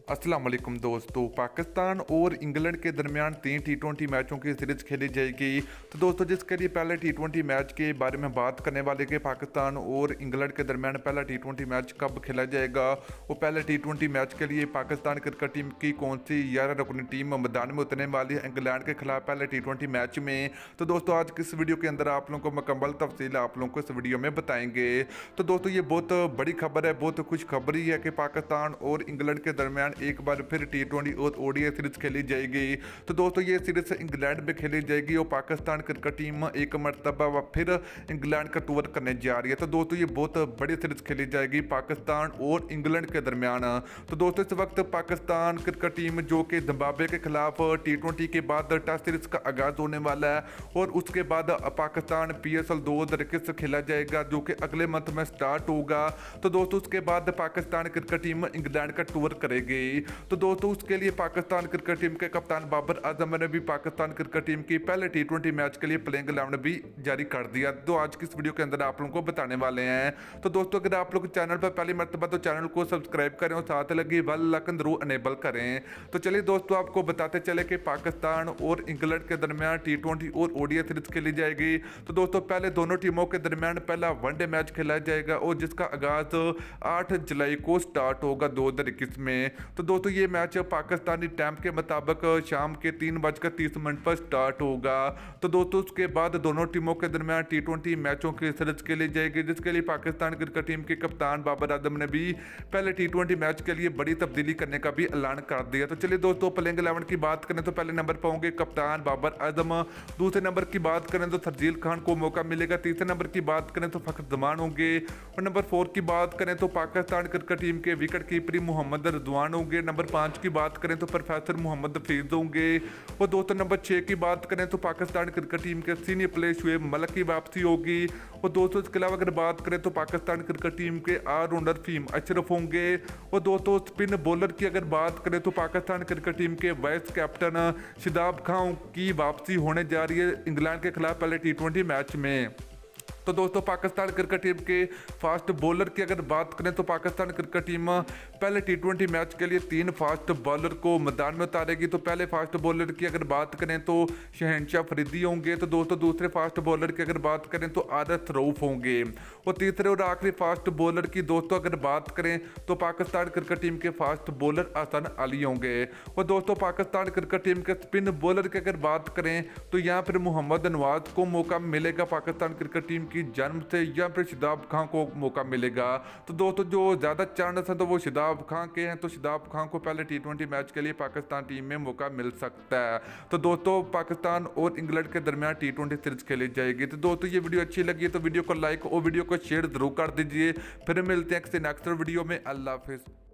अस्सलाम वालेकुम दोस्तों, पाकिस्तान और इंग्लैंड के दरमियान 3 टी20 मैचों की सीरीज़ खेली जाएगी। तो दोस्तों जिसके लिए पहले टी20 मैच के बारे में बात करने वाले कि पाकिस्तान और इंग्लैंड के दरमियान पहला टी20 मैच कब खेला जाएगा। वो पहले टी20 मैच के लिए पाकिस्तान क्रिकेट टीम की कौन सी 11 रुकनी टीम मैदान में उतरने वाली है इंग्लैंड के खिलाफ पहले टी20 मैच में। तो दोस्तों आज की इस वीडियो के अंदर आप लोगों को मुकम्मल तफसील आप लोगों को इस वीडियो में बताएंगे। तो दोस्तों ये बहुत बड़ी खबर है, बहुत खुशखबरी है कि पाकिस्तान और इंग्लैंड के दरमियान एक बार फिर टी20 और ओडीआई सीरीज खेली जाएगी। तो दोस्तों ये सीरीज इंग्लैंड में खेली जाएगी और पाकिस्तान क्रिकेट टीम एक मरतबा फिर इंग्लैंड का टूर करने जा रही है। तो दोस्तों ये बहुत बड़ी सीरीज खेली जाएगी पाकिस्तान और इंग्लैंड के दरमियान। तो दोस्तों इस वक्त पाकिस्तान क्रिकेट टीम जो कि जिम्बाब्वे के खिलाफ टी20 के बाद टेस्ट सीरीज का आगाज होने वाला है और उसके बाद पाकिस्तान PSL 2021 खेला जाएगा जो कि अगले मंथ में स्टार्ट होगा। तो दोस्तों उसके बाद पाकिस्तान क्रिकेट टीम इंग्लैंड का टूर करेगी। तो दोस्तों उसके लिए पाकिस्तान क्रिकेट टीम के कप्तान बाबर आजम ने भी पाकिस्तान क्रिकेट टीम की पहले टी20 मैच के लिए प्लेइंग 11 भी जारी कर दिया। तो आज की इस वीडियो के अंदर आप लोगों को बताने वाले हैं। तो दोस्तों अगर आप लोग चैनल पर पहली मरतबा तो चैनल को सब्सक्राइब करें और साथ लगी बेल आइकन जरूर अनेबल करें। तो चलिए दोस्तों आपको बताते चले कि पाकिस्तान और इंग्लैंड के दरमियान टी20 और ओडीआई सीरीज खेली जाएगी। तो दोस्तों पहले दोनों टीमों के दरमियान पहला वनडे मैच खेला जाएगा और जिसका आगाज 8 जुलाई को स्टार्ट होगा 2021 में। तो दोस्तों ये मैच पाकिस्तानी टाइम के मुताबिक शाम के 3:30 पर स्टार्ट होगा। तो दोस्तों उसके बाद दोनों टीमों के दरमियान टी20 मैचों की सीरीज खेली जाएगी जिसके लिए पाकिस्तान क्रिकेट टीम के कप्तान बाबर आजम ने भी पहले टी20 मैच के लिए बड़ी तब्दीली करने का भी ऐलान कर दिया। तो चलिए दोस्तों प्लेइंग 11 की बात करें तो पहले नंबर पर होंगे कप्तान बाबर आजम, दूसरे नंबर की बात करें तो शर्जील खान को मौका मिलेगा, तीसरे नंबर की बात करें तो फखर जमान होंगे और नंबर 4 की बात करें तो पाकिस्तान क्रिकेट टीम के विकेट कीपर मोहम्मद रिजवान होंगे, नंबर 5 की बात करें तो प्रोफेसर मोहम्मद हफीज होंगे और दोस्तों नंबर 6 की बात करें तो पाकिस्तान क्रिकेट टीम के सीनियर प्लेयर शुएब मलिक की वापसी होगी और दोस्तों इसके अलावा अगर बात करें तो पाकिस्तान क्रिकेट टीम के ऑलराउंडर फहीम अशरफ होंगे और दोस्तों स्पिन बॉलर की अगर बात करें तो पाकिस्तान क्रिकेट टीम के वाइस कैप्टन शादाब खान की वापसी होने जा रही है इंग्लैंड के खिलाफ पहले टी20 मैच में। तो दोस्तों पाकिस्तान क्रिकेट टीम के फास्ट बॉलर की अगर बात करें तो पाकिस्तान क्रिकेट टीम पहले टी20 मैच के लिए 3 फास्ट बॉलर को मैदान में उतारेगी। तो पहले फास्ट बॉलर की अगर बात करें तो शहनशाह फरीदी होंगे, तो दोस्तों दूसरे फास्ट बॉलर की अगर बात करें तो आरस रऊफ होंगे और तीसरे और आखिरी फास्ट बॉलर की दोस्तों अगर बात करें तो पाकिस्तान क्रिकेट टीम के फास्ट बॉलर हसन अली होंगे और दोस्तों पाकिस्तान क्रिकेट टीम के स्पिन बॉलर की अगर बात करें तो यहाँ फिर मोहम्मद नवाज को मौका मिलेगा पाकिस्तान क्रिकेट टीम जन्म से या फिर शादाब खान को मौका मिलेगा। तो दोस्तों जो ज़्यादा चांस है तो वो शादाब खान के हैं, तो शादाब खान को पहले टी20 मैच के लिए पाकिस्तान टीम में मौका मिल सकता है। तो दोस्तों पाकिस्तान और इंग्लैंड के दरमियान टी20 सीरीज खेली जाएगी। तो दोस्तों ये वीडियो अच्छी लगी तो वीडियो को लाइक और वीडियो को शेयर जरूर कर दीजिए। फिर मिलते हैं किसी नेक्स्ट वीडियो में। अल्लाह हाफिज़।